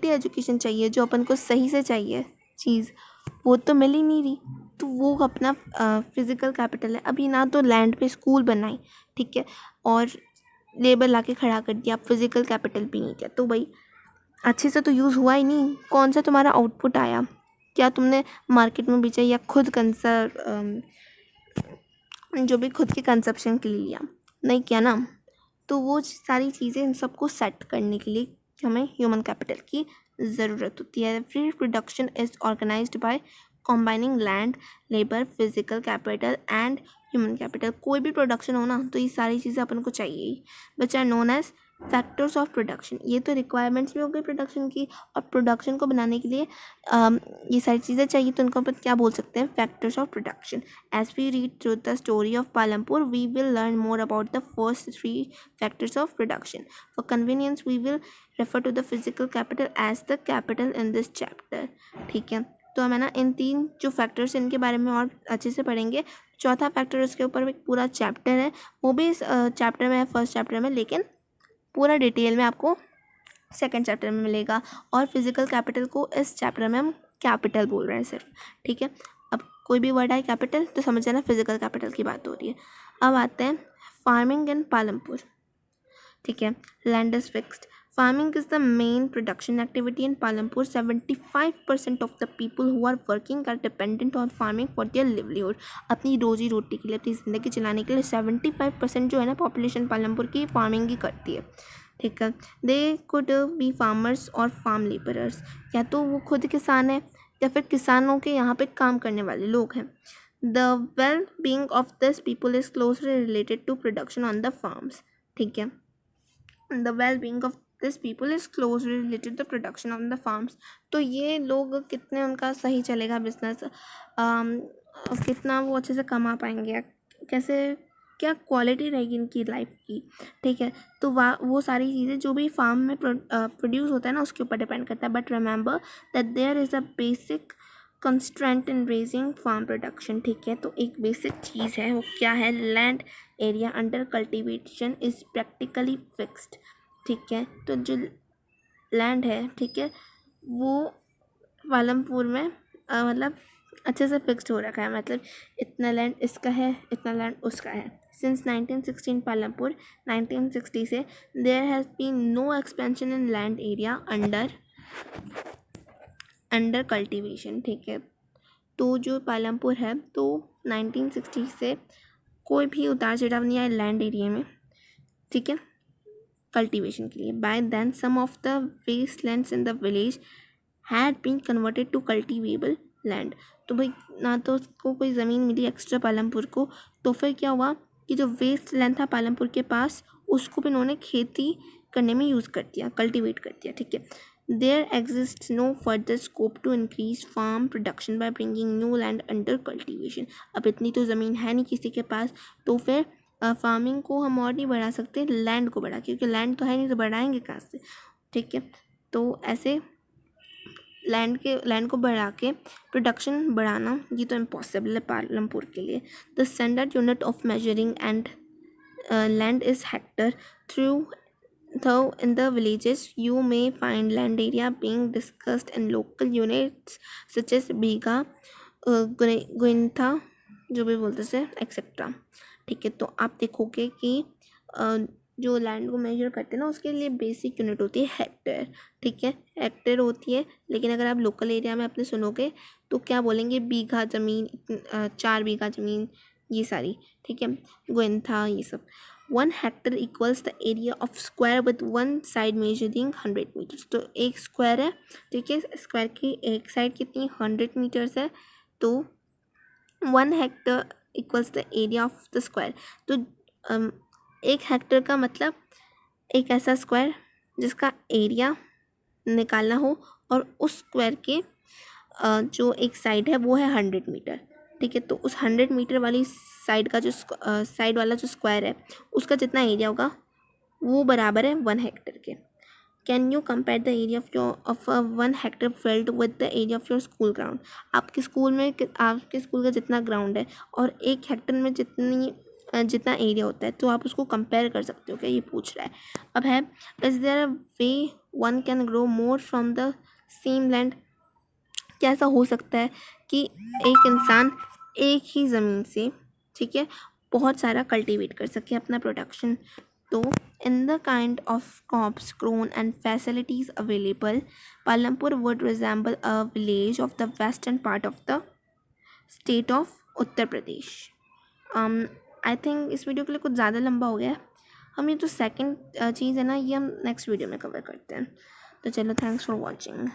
Education चाहिए, जो अपन को सही से चाहिए चीज़, वो तो मिल ही नहीं रही। तो वो अपना फिजिकल कैपिटल है। अभी ना तो लैंड पे स्कूल बनाई, ठीक है, और लेबर ला के खड़ा कर दिया, फिजिकल कैपिटल भी नहीं किया, तो भाई अच्छे से तो यूज़ हुआ ही नहीं। कौन सा तुम्हारा आउटपुट आया? क्या तुमने मार्केट में बेचा या खुद जो भी खुद के कंजप्शन के लिए लिया? नहीं किया ना। तो वो सारी चीज़ें इन सबको सेट करने के लिए हमें ह्यूमन कैपिटल की ज़रूरत होती है। Every production is organised by combining land, labour, physical capital and human capital. कोई भी प्रोडक्शन हो ना, तो ये सारी चीज़ें अपन को चाहिए ही, which are known as factors of production. ये तो रिक्वायरमेंट्स भी हो गई प्रोडक्शन की, और प्रोडक्शन को बनाने के लिए ये सारी चीज़ें चाहिए, तो उनको अपन क्या बोल सकते हैं? Factors of production. As we read through the story of Palampur, we will learn more about the first 3 factors of production. For convenience, we will refer to the physical capital as the capital in this chapter. ठीक है, तो हम है ना इन 3 जो factors इनके बारे में और अच्छे से पढ़ेंगे। चौथा फैक्टर उसके ऊपर एक पूरा चैप्टर है, वो भी इस चैप्टर में है, फर्स्ट चैप्टर में, लेकिन पूरा डिटेल में आपको सेकंड चैप्टर में मिलेगा। और फिजिकल कैपिटल को इस चैप्टर में हम कैपिटल बोल रहे हैं सिर्फ, ठीक है। अब कोई भी वर्ड आए कैपिटल तो समझ जाना फिजिकल कैपिटल की बात हो रही है। अब आते हैं फार्मिंग इन पालमपुर, ठीक है। Land is fixed. Farming is the main production activity in Palampur. 75% of the people who are working are dependent on farming for their livelihood. अपनी रोजी रोटी के लिए, अपनी ज़िंदगी चलाने के लिए 75% जो है ना पॉपुलेशन पालमपुर की फार्मिंग ही करती है, ठीक है। दे कुड बी फार्मर्स और फार्म लेबरर्स, या तो वो खुद किसान है या फिर किसानों के यहाँ पे काम करने वाले लोग हैं। The well being of this people is closely related to production on the farms, ठीक है। The well being of this people is closely related the production on the farms. तो ये लोग कितने उनका सही चलेगा बिजनेस, कितना वो अच्छे से कमा पाएंगे, कैसे, क्या क्वालिटी रहेगी इनकी लाइफ की, ठीक है। तो वो सारी चीज़ें जो भी फार्म में प्रोड्यूस होता है ना, उसके ऊपर डिपेंड करता है। But remember that there is a basic constraint in raising farm production, ठीक है। तो एक बेसिक चीज़ है, वो क्या है? Land area under cultivation is practically fixed, ठीक है। तो जो लैंड है, ठीक है, वो पालमपुर में मतलब अच्छे से फिक्स्ड हो रखा है, मतलब इतना लैंड इसका है, इतना लैंड उसका है। सिंस 1916 पालमपुर, 1960 से there has been no expansion in land area under cultivation, ठीक है। तो जो पालमपुर है, तो 1960 से कोई भी उतार चढ़ाव नहीं आया लैंड एरिया में, ठीक है, कल्टीवेशन के लिए। By then some of the waste lands in the village had been converted to cultivable land. तो भाई ना तो उसको कोई ज़मीन मिली एक्स्ट्रा पालमपुर को, तो फिर क्या हुआ कि जो वेस्ट लैंड था पालमपुर के पास, उसको भी उन्होंने खेती करने में यूज़ कर दिया, कल्टीवेट कर दिया, ठीक है। There exist no further scope to increase farm production by bringing new land under cultivation. अब इतनी तो ज़मीन है नहीं किसी के पास, तो फिर फार्मिंग को हम और नहीं बढ़ा सकते, लैंड को बढ़ा, क्योंकि लैंड तो है नहीं, तो बढ़ाएंगे कहाँ से, ठीक है। तो ऐसे लैंड को बढ़ा के प्रोडक्शन बढ़ाना ये तो इम्पॉसिबल है पालमपुर के लिए। The standard unit of measuring and land is Hector through though in the villages you may find land area being discussed in local units such as बीघा, गुइंथा, जो भी बोलते से एक्सेट्रा, ठीक है। तो आप देखोगे कि जो लैंड को मेजर करते हैं ना, उसके लिए बेसिक यूनिट होती है हेक्टेयर, ठीक है, हेक्टेयर होती है। लेकिन अगर आप लोकल एरिया में अपने सुनोगे तो क्या बोलेंगे? बीघा ज़मीन, 4 बीघा ज़मीन, ये सारी, ठीक है, गुइंथा, ये सब। 1 hectare equals the area of square with one side measuring 100 meters। तो एक स्क्वायर है, ठीक है, स्क्वायर की एक साइड कितनी? 100 मीटर्स है। तो 1 hectare equals the area of the square। तो 1 हेक्टेयर का मतलब एक ऐसा स्क्वायर जिसका एरिया निकालना हो, और उस स्क्वायर के जो एक साइड है वो है 100 मीटर, ठीक है। तो उस 100 मीटर वाली साइड का जो साइड वाला जो स्क्वायर है, उसका जितना एरिया होगा वो बराबर है 1 हेक्टेयर के। Can you compare the area of 1 hectare field with the area of your school ground. आपके स्कूल का जितना ग्राउंड है और 1 हेक्टेयर में जितना एरिया होता है, तो आप उसको कंपेयर कर सकते हो क्या, ये पूछ रहा है। अब है, is there a way one can grow more from the same land. क्या ऐसा हो सकता है कि एक इंसान एक ही ज़मीन से, ठीक है, बहुत सारा कल्टीवेट कर सके अपना प्रोडक्शन? तो in the kind of crops grown and facilities available, Palampur would resemble a village of the western part of the state of Uttar Pradesh. I think इस वीडियो के लिए कुछ ज़्यादा लंबा हो गया है। हम ये जो सेकंड चीज़ है ना, ये हम नेक्स्ट वीडियो में कवर करते हैं। तो चलो, थैंक्स फॉर वॉचिंग।